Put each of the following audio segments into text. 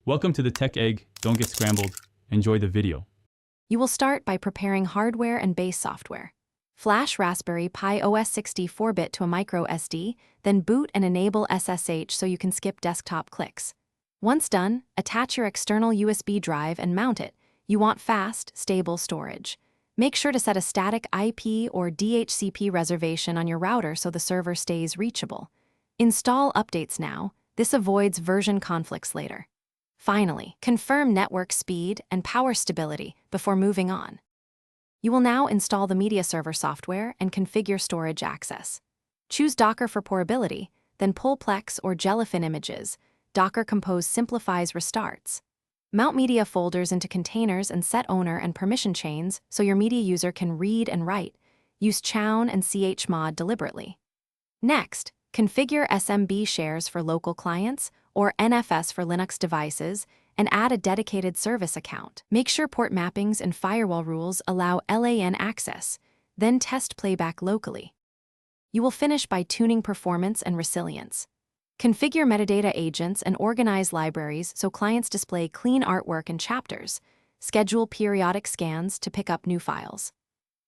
Welcome to the Tech Egg. Don't get scrambled. Enjoy the video. You will start by preparing hardware and base software. Flash Raspberry Pi OS 64-bit to a micro SD, then boot and enable SSH so you can skip desktop clicks. Once done, attach your external USB drive and mount it. You want fast, stable storage. Make sure to set a static IP or DHCP reservation on your router so the server stays reachable. Install updates now. This avoids version conflicts later. Finally, confirm network speed and power stability before moving on. You will now install the media server software and configure storage access. Choose Docker for portability, then pull Plex or Jellyfin images. Docker Compose simplifies restarts. Mount media folders into containers and set owner and permission chains so your media user can read and write. Use chown and chmod deliberately. Next, configure SMB shares for local clients or NFS for Linux devices, and add a dedicated service account. Make sure port mappings and firewall rules allow LAN access, then test playback locally. You will finish by tuning performance and resilience. Configure metadata agents and organize libraries so clients display clean artwork and chapters. Schedule periodic scans to pick up new files.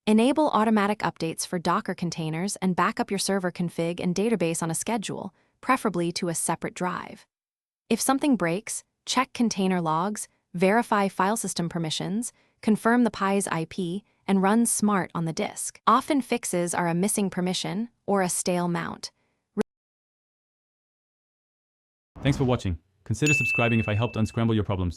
Enable automatic updates for Docker containers and back up your server config and database on a schedule, preferably to a separate drive. If something breaks, check container logs, verify file system permissions, confirm the Pi's IP, and run smart on the disk. Often fixes are a missing permission or a stale mount. Thanks for watching. Consider subscribing if I helped unscramble your problems.